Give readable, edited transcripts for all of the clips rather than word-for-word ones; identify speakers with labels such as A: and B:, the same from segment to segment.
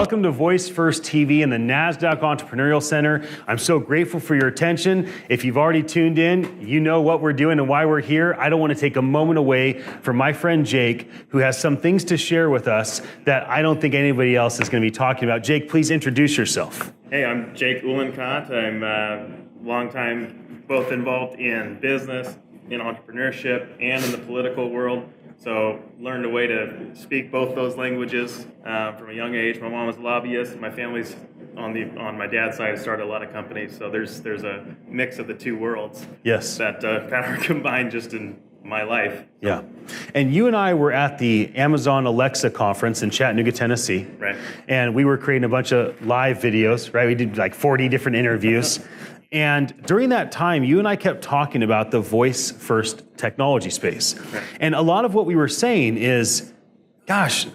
A: Welcome to Voice First TV and the NASDAQ Entrepreneurial Center. I'm so grateful for your attention. If you've already tuned in, you know what we're doing and why we're here. I don't want to take a moment away from my friend Jake, who has some things to share with us that I don't think anybody else is going to be talking about. Jake, please introduce yourself.
B: Hey, I'm Jake Uhlenkott. I'm a long time both involved in business, in entrepreneurship, and in the political world. So learned a way to speak both those languages from a young age. My mom was a lobbyist. My family's on my dad's side started a lot of companies. So there's a mix of the two worlds.
A: Yes.
B: That kind of are combined just in my life.
A: Yeah. And you and I were at the Amazon Alexa conference in Chattanooga, Tennessee.
B: Right.
A: And we were creating a bunch of live videos, right? We did like 40 different interviews. And during that time, you and I kept talking about the voice-first technology space. Right. And a lot of what we were saying is, gosh,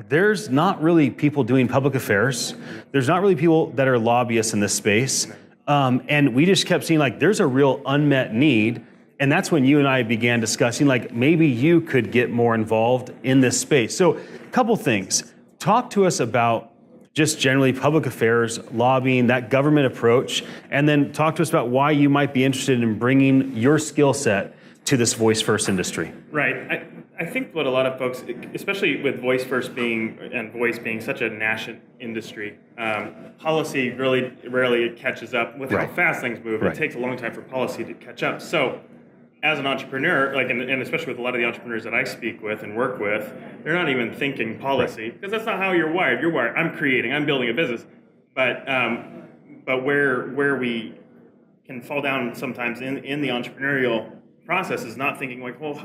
A: there's not really people doing public affairs. There's not really people that are lobbyists in this space. And we just kept seeing like there's a real unmet need. And that's when you and I began discussing like maybe you could get more involved in this space. So a couple things. Talk to us about just generally public affairs, lobbying, that government approach, and then talk to us about why you might be interested in bringing your skill set to this voice-first industry.
B: Right. I think what a lot of folks, especially with voice-first being and voice being such a nascent industry, policy really rarely catches up with how fast things move. It takes a long time for policy to catch up. So as an entrepreneur, and especially with a lot of the entrepreneurs that I speak with and work with, they're not even thinking policy because that's not how you're wired. You're wired. I'm creating. I'm building a business. But where we can fall down sometimes in the entrepreneurial process is not thinking like, well,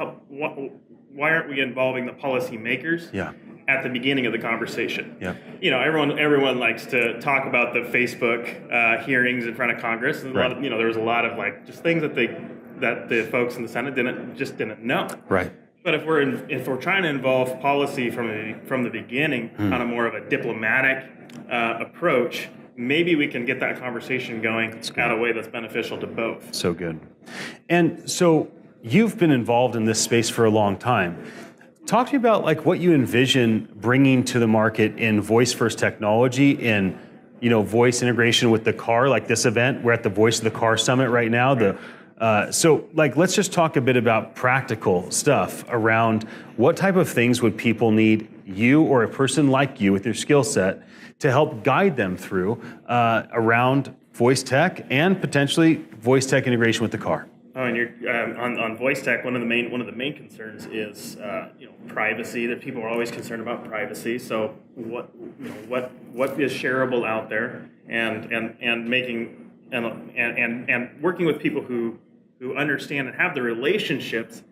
B: why aren't we involving the policymakers at the beginning of the conversation? Yeah. You know, everyone likes to talk about the Facebook hearings in front of Congress, and there was a lot of like just things that the folks in the Senate didn't know. Right. But if we're trying to involve policy from the beginning on a more of a diplomatic approach, maybe we can get that conversation going in a way that's beneficial to both.
A: So good. And so you've been involved in this space for a long time. Talk to me about like what you envision bringing to the market in voice-first technology, in voice integration with the car, like this event. We're at the Voice of the Car Summit right now. So let's just talk a bit about practical stuff around what type of things would people need you or a person like you with your skill set to help guide them through around voice tech and potentially voice tech integration with the car.
B: Oh, and you're on voice tech. One of the main concerns is privacy. That people are always concerned about privacy. So what is shareable out there, and making and working with people who understand and have the relationships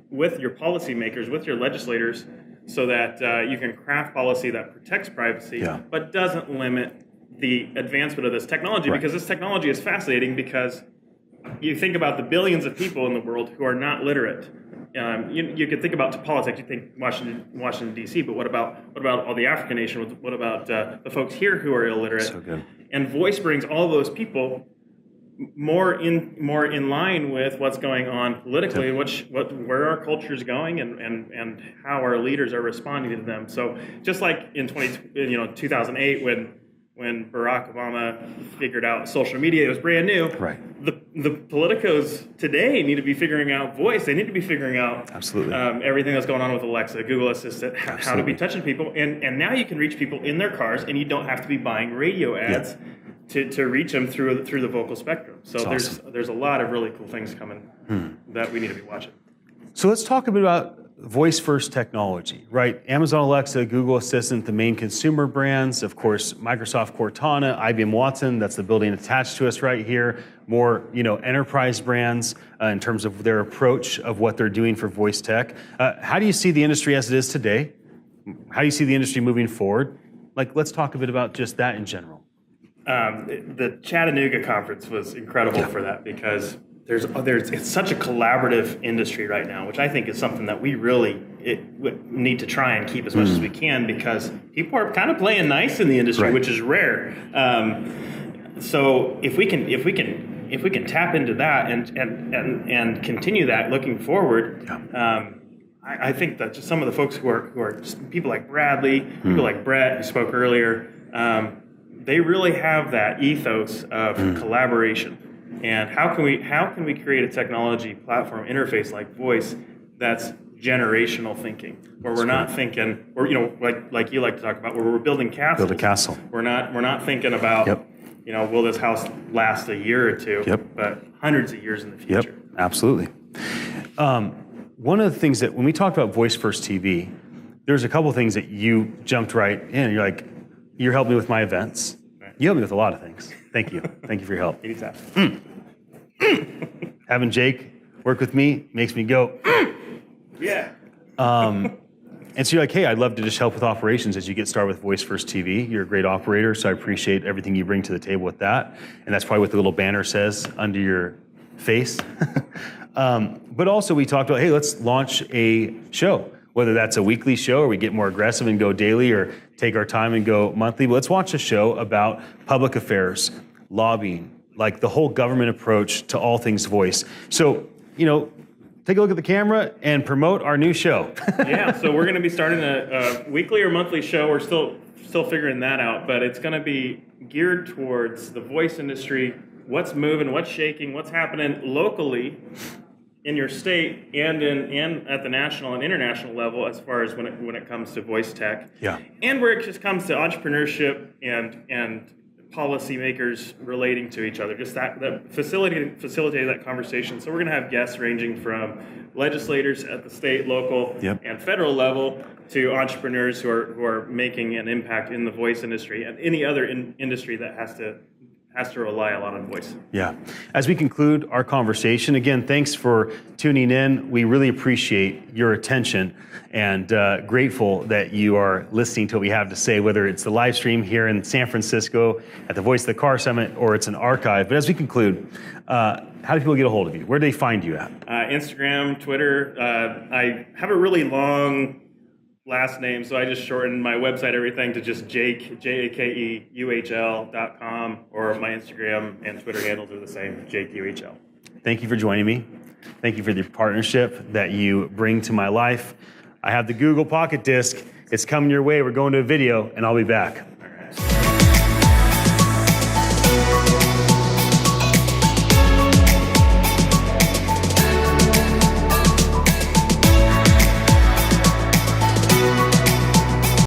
B: with your policymakers, with your legislators, so that you can craft policy that protects privacy, but doesn't limit the advancement of this technology. Because this technology is fascinating because you think about the billions of people in the world who are not literate. You could think about politics. You think Washington D.C., but what about all the African nations? What about the folks here who are illiterate? So good. And voice brings all those people more in line with what's going on politically, where our culture is going, and how our leaders are responding to them. So just like in 2008 when Barack Obama figured out social media, it was brand new. Right. The politicos today need to be figuring out voice. They need to be figuring out everything that's going on with Alexa, Google Assistant, how to be touching people. And now you can reach people in their cars, and you don't have to be buying radio ads to reach them through the vocal spectrum. So there's a lot of really cool things coming that we need to be watching.
A: So let's talk a bit about voice-first technology, right? Amazon Alexa, Google Assistant, the main consumer brands, of course, Microsoft Cortana, IBM Watson, that's the building attached to us right here, more enterprise brands in terms of their approach of what they're doing for voice tech. How do you see the industry as it is today? How do you see the industry moving forward? Let's talk a bit about just that in general.
B: The Chattanooga conference was incredible for that because it's such a collaborative industry right now, which I think is something that we really need to try and keep as much as we can, because people are kind of playing nice in the industry, which is rare. So if we can tap into that and continue that looking forward, I think that just some of the folks who are just people like Bradley, people like Brett who spoke earlier, they really have that ethos of collaboration. And how can we create a technology platform interface like voice that's generational thinking, where we're not thinking, or like you like to talk about, where we're building castles.
A: Build a castle.
B: We're not thinking about will this house last a year or two, but hundreds of years in the future.
A: Yep, absolutely. One of the things that when we talked about Voice First TV, there's a couple things that you jumped right in. You're like, you're helping me with my events.
B: Right.
A: You help me with a lot of things. Thank you. Thank you for your help.
B: Anytime.
A: Having Jake work with me makes me go,
B: yeah.
A: And so you're like, hey, I'd love to just help with operations as you get started with Voice First TV. You're a great operator, so I appreciate everything you bring to the table with that. And that's probably what the little banner says under your face. But also we talked about, hey, let's launch a show, whether that's a weekly show or we get more aggressive and go daily or take our time and go monthly. But let's watch a show about public affairs, lobbying, like the whole government approach to all things voice. So, take a look at the camera and promote our new show.
B: Yeah, so we're going to be starting a weekly or monthly show. We're still figuring that out, but it's going to be geared towards the voice industry, what's moving, what's shaking, what's happening locally in your state and at the national and international level as far as when it comes to voice tech.
A: Yeah.
B: And where it just comes to entrepreneurship and policymakers relating to each other, just that facilitate that conversation. So we're going to have guests ranging from legislators at the state, local, and federal level to entrepreneurs who are making an impact in the voice industry and any other industry that has to rely a lot on voice.
A: Yeah. As we conclude our conversation, again, thanks for tuning in. We really appreciate your attention and grateful that you are listening to what we have to say, whether it's the live stream here in San Francisco at the Voice of the Car Summit or it's an archive. But as we conclude, how do people get a hold of you? Where do they find you at?
B: Instagram, Twitter. I have a really long last name, so I just shortened my website, everything to just Jake, JAKEUHL.com, or my Instagram and Twitter handles are the same, JakeUHL.
A: Thank you for joining me. Thank you for the partnership that you bring to my life. I have the Google Pocket Disc. It's coming your way. We're going to a video, and I'll be back.